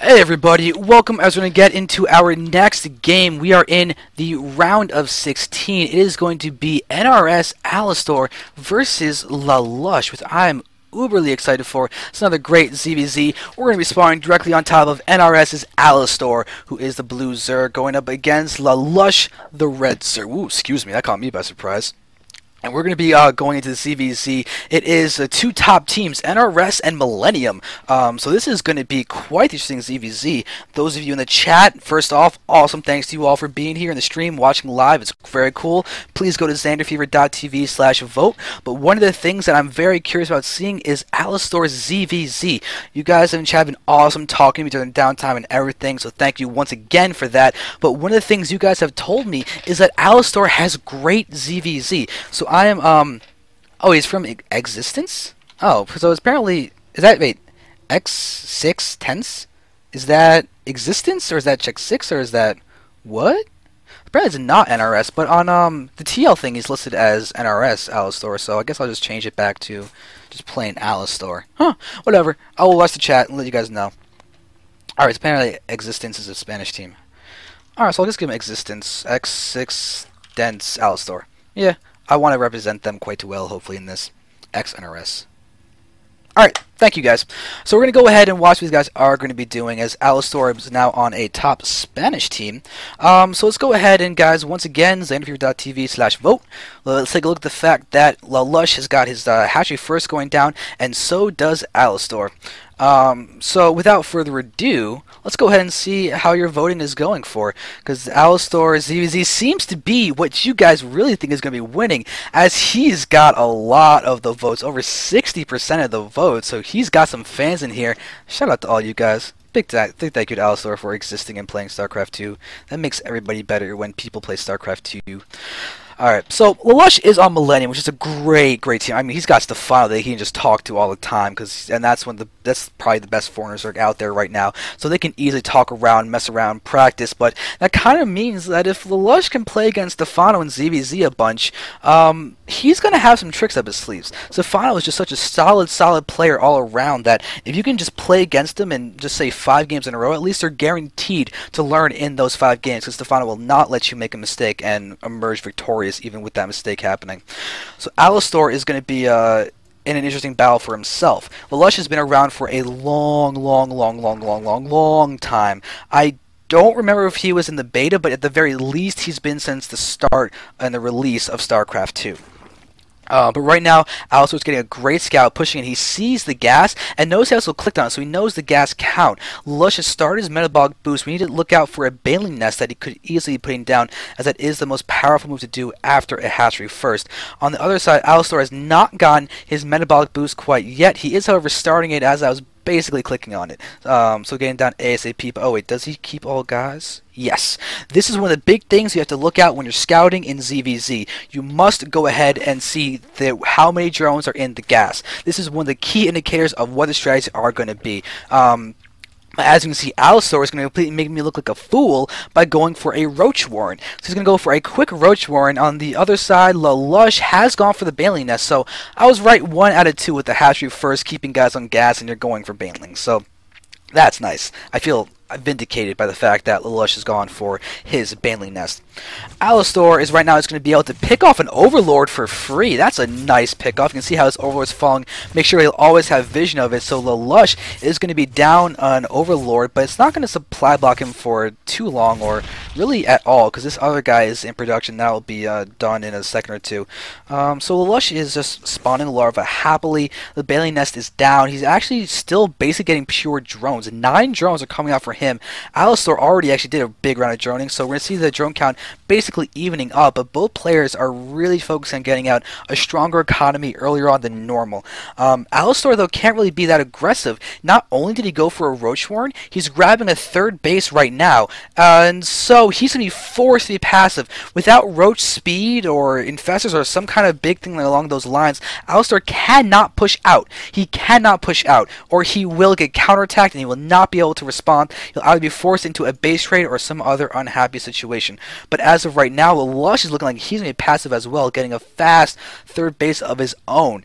Hey everybody, welcome as we're going to get into our next game. We are in the round of 16. It is going to be NRS AlaStOr versus Lalush, which I'm uberly excited for. It's another great ZVZ. We're going to be sparring directly on top of NRS's AlaStOr, who is the blue Zerg, going up against Lalush, the red Zerg. Ooh, excuse me, that caught me by surprise. And we're going to be going into the CVZ. It is two top teams, NRS and Millennium. So this is going to be quite the interesting ZVZ. Those of you in the chat, first off, awesome thanks to you all for being here in the stream, watching live. It's very cool. Please go to zanderfeverSC/vote. But one of the things that I'm very curious about seeing is AlaStOr's ZVZ. You guys in the chat have been awesome talking to me during downtime and everything, so thank you once again for that. But one of the things you guys have told me is that AlaStOr has great ZVZ. So I am, oh, he's from Existence? Oh, so it's apparently, is that, wait, X6 tense? Is that Existence, or is that Check 6, or is that, what? Apparently it's not NRS, but on, the TL thing he's listed as NRS AlaStOr, so I guess I'll just change it back to just plain AlaStOr. Huh, whatever. I will watch the chat and let you guys know. Alright, apparently Existence is a Spanish team. Alright, so I'll just give him Existence, X6 dense AlaStOr. Yeah. I want to represent them quite well, hopefully, in this XNRS. Alright, thank you guys. So we're going to go ahead and watch what these guys are going to be doing, as AlaStOr is now on a top Spanish team. So let's go ahead and, guys, once again, zanderfever.tv/vote. Let's take a look at the fact that Lalush has got his hatchery first going down, and so does AlaStOr. So without further ado, let's go ahead and see how your voting is going for, because AlaStOr ZVZ seems to be what you guys really think is going to be winning, as he's got a lot of the votes, over 60% of the votes, so he's got some fans in here. Shout out to all you guys. Big thank you to AlaStOr for existing and playing StarCraft 2. That makes everybody better when people play StarCraft 2. Alright, so Lalush is on Millennium, which is a great team. I mean, he's got Stefano that he can just talk to all the time, and that's probably the best foreigners are out there right now. So they can easily talk around, mess around, practice, but that kind of means that if Lalush can play against Stefano and ZVZ a bunch, he's going to have some tricks up his sleeves. Stefano is just such a solid player all around that if you can just play against him and just say 5 games in a row, at least you're guaranteed to learn in those 5 games, because Stefano will not let you make a mistake and emerge victorious even with that mistake happening. So AlaStOr is going to be in an interesting battle for himself. Lalush has been around for a long time. I don't remember if he was in the beta, but at the very least he's been since the start and the release of StarCraft 2. But right now, AlaStOr is getting a great scout, pushing in. He sees the gas, and notice he also clicked on it, so he knows the gas count. Lalush has started his metabolic boost. We need to look out for a baneling nest that he could easily be putting down, as that is the most powerful move to do after a hatchery first. On the other side, AlaStOr has not gotten his metabolic boost quite yet. He is, however, starting it as I was basically clicking on it. So getting down ASAP. But oh wait, does he keep all guys? Yes. This is one of the big things you have to look out when you're scouting in ZVZ. You must go ahead and see how many drones are in the gas. This is one of the key indicators of what the strategies are going to be. As you can see, AlaStOr is going to completely make me look like a fool by going for a Roach Warren. So he's going to go for a quick Roach Warren. On the other side, Lalush has gone for the Baneling Nest. So I was right 1 out of 2 with the hatchery first, keeping guys on gas, and you're going for Baneling. So that's nice. I feel vindicated by the fact that Lalush has gone for his Baneling Nest. AlaStOr is right now going to be able to pick off an Overlord for free. That's a nice pick off. You can see how his Overlord's falling. Make sure he'll always have vision of it. So Lalush is going to be down an Overlord, but it's not going to supply block him for too long, or really at all, because this other guy is in production. That will be done in a second or two. So Lalush is just spawning the larva happily. The Baneling Nest is down. He's actually still basically getting pure drones. 9 drones are coming out for him. AlaStOr already actually did a big round of droning, so we're going to see the drone count basically evening up, but both players are really focused on getting out a stronger economy earlier on than normal. AlaStOr, though, can't really be that aggressive. Not only did he go for a Roach Warren, he's grabbing a 3rd base right now, and so he's going to be forced to be passive. Without Roach speed or infestors or some kind of big thing along those lines, AlaStOr cannot push out. He cannot push out, or he will get counterattacked and he will not be able to respond. He'll either be forced into a base trade or some other unhappy situation. But as of right now, Lalush is looking like he's going to be passive as well, getting a fast 3rd base of his own.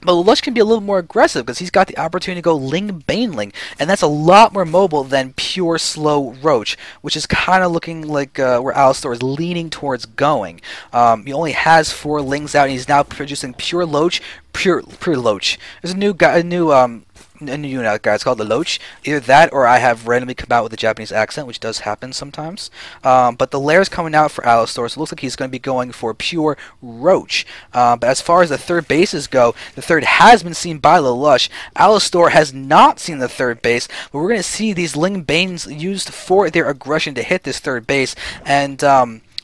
But Lush can be a little more aggressive because he's got the opportunity to go Ling Baneling, and that's a lot more mobile than pure slow Roach, which is kind of looking like where AlaStOr is leaning towards going. He only has 4 Lings out, and he's now producing pure Loach. Pure Loach. There's a new unit out, guys, called the Loach. Either that, or I have randomly come out with a Japanese accent, which does happen sometimes. But the lair is coming out for AlaStOr, so it looks like he's going to be going for pure Roach. But as far as the third bases go, the third has been seen by Lelouch. AlaStOr has not seen the third base, but we're going to see these Ling Banes used for their aggression to hit this third base, and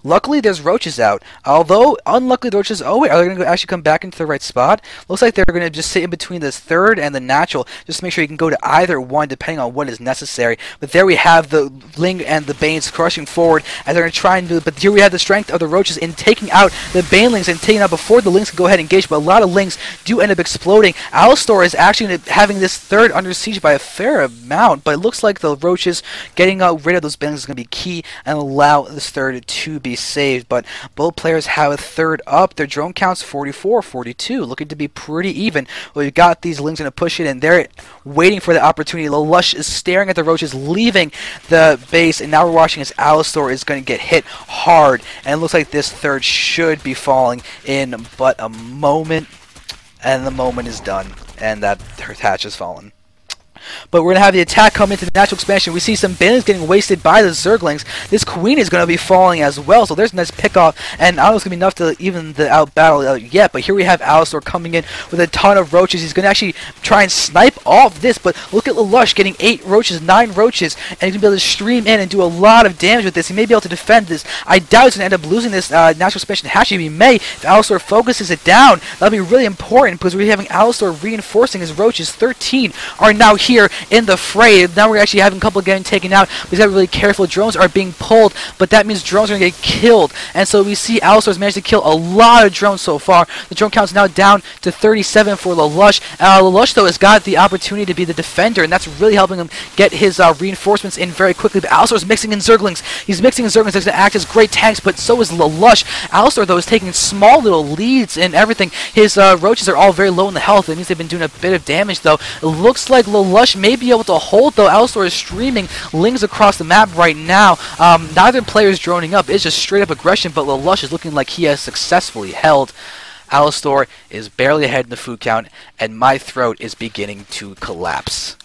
luckily, there's roaches out. Although, unluckily, the roaches... Oh, wait, are they going to actually come back into the right spot? Looks like they're going to just sit in between this third and the natural, just to make sure you can go to either one, depending on what is necessary. But there we have the Ling and the Banes crushing forward, as they're going to try and do it. But here we have the strength of the roaches in taking out the Banelings and taking out before the Lings can go ahead and engage. But a lot of Lings do end up exploding. AlaStOr is actually having this third under siege by a fair amount, but it looks like the roaches getting rid of those Banelings is going to be key and allow this third to be saved. But both players have a third up. Their drone count's 44, 42, looking to be pretty even. We've got these Lings going to push it, and they're waiting for the opportunity. Lelouch is staring at the roaches leaving the base, and now we're watching as AlaStOr is going to get hit hard, and it looks like this third should be falling in but a moment, and the moment is done, and that hatch has fallen. But we're going to have the attack come into the natural expansion. We see some Banelings getting wasted by the Zerglings. This Queen is going to be falling as well, so there's a nice pick-off, and I don't know if it's going to be enough to even the out-battle yet, but here we have AlaStOr coming in with a ton of roaches. He's going to actually try and snipe off this, but look at Lelouch getting 8 roaches, 9 roaches, and he's going to be able to stream in and do a lot of damage with this. He may be able to defend this. I doubt he's going to end up losing this natural expansion. Actually, he may. If AlaStOr focuses it down, that'll be really important, because we're having AlaStOr reinforcing his roaches. 13 are now here in the fray. Now we're actually having a couple getting taken out. We've got to be really careful. Drones are being pulled, but that means drones are going to get killed. And so we see AlaStOr's managed to kill a lot of drones so far. The drone count is now down to 37 for Lelouch. Lelouch, though, has got the opportunity to be the defender, and that's really helping him get his reinforcements in very quickly. But AlaStOr is mixing in Zerglings. He's mixing in Zerglings that's going to act as great tanks, but so is Lelouch. AlaStOr, though, is taking small little leads in everything. His roaches are all very low in the health. It means they've been doing a bit of damage, though. It looks like Lelouch may be able to hold, though. AlaStOr is streaming Lings across the map right now. Neither player is droning up. It's just straight up aggression, but Lelouch is looking like he has successfully held. AlaStOr is barely ahead in the food count, and my throat is beginning to collapse.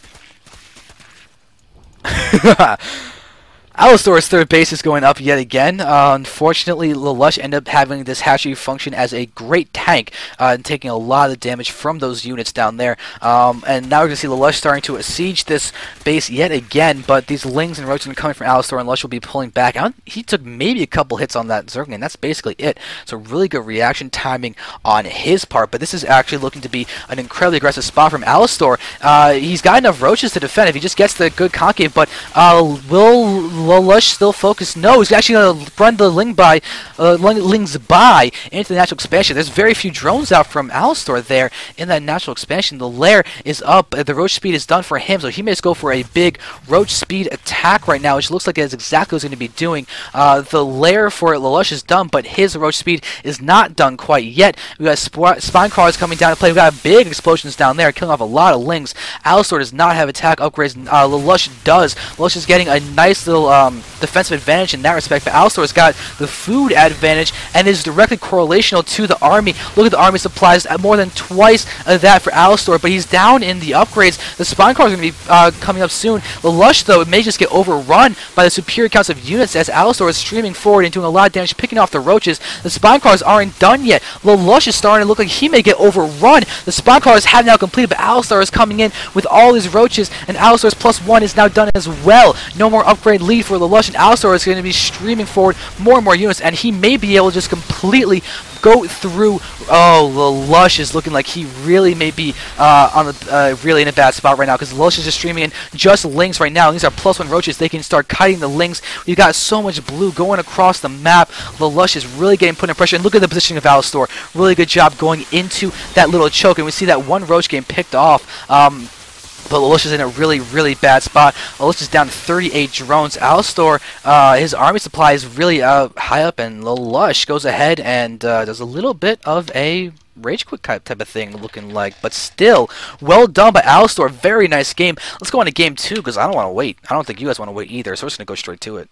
AlaStOr's third base is going up yet again. Unfortunately, Lelouch ended up having this hatchery function as a great tank and taking a lot of damage from those units down there. And now we're going to see Lelouch starting to siege this base yet again, but these Lings and roaches are coming from AlaStOr, and Lelouch will be pulling back. He took maybe a couple hits on that Zerg, and that's basically it. So really good reaction timing on his part, but this is actually looking to be an incredibly aggressive spot from AlaStOr. He's got enough roaches to defend if he just gets the good concave, but will Lelouch still focus? No, he's actually going to run the Lings by into the natural expansion. There's very few drones out from AlaStOr there in that natural expansion. The lair is up. The roach speed is done for him, so he may just go for a big roach speed attack right now, which looks like it's exactly what he's going to be doing. The lair for Lelouch is done, but his roach speed is not done quite yet. We got spine crawlers coming down to play. We got big explosions down there, killing off a lot of Lings. AlaStOr does not have attack upgrades. Lelouch does. Lelouch is getting a nice little defensive advantage in that respect, but AlaStOr's got the food advantage and is directly correlational to the army. Look at the army supplies, more than twice that for AlaStOr, but he's down in the upgrades. The spine crawlers are going to be coming up soon. Lelouch, though, it may just get overrun by the superior counts of units as AlaStOr is streaming forward and doing a lot of damage, picking off the roaches. The spine crawlers aren't done yet. Lelouch is starting to look like he may get overrun. The spine crawlers have now completed, but AlaStOr is coming in with all these roaches, and AlaStOr's +1 is now done as well. No more upgrade lead for Lelouch, and AlaStOr is going to be streaming forward more and more units, and he may be able to just completely go through. Oh, Lelouch is looking like he really may be really in a bad spot right now, because Lelouch is just streaming in just Lings right now. These are +1 roaches. They can start kiting the Lings. We've got so much blue going across the map. Lelouch is really getting put in pressure, and look at the positioning of AlaStOr. Really good job going into that little choke, and we see that one roach getting picked off. But Lelouch is in a really, really bad spot. Lelouch is down to 38 drones. AlaStOr, his army supply is really high up, and Lelouch goes ahead and does a little bit of a rage quit type of thing looking like. But still, well done by AlaStOr. Very nice game. Let's go on to game 2 because I don't want to wait. I don't think you guys want to wait either, so we're just going to go straight to it.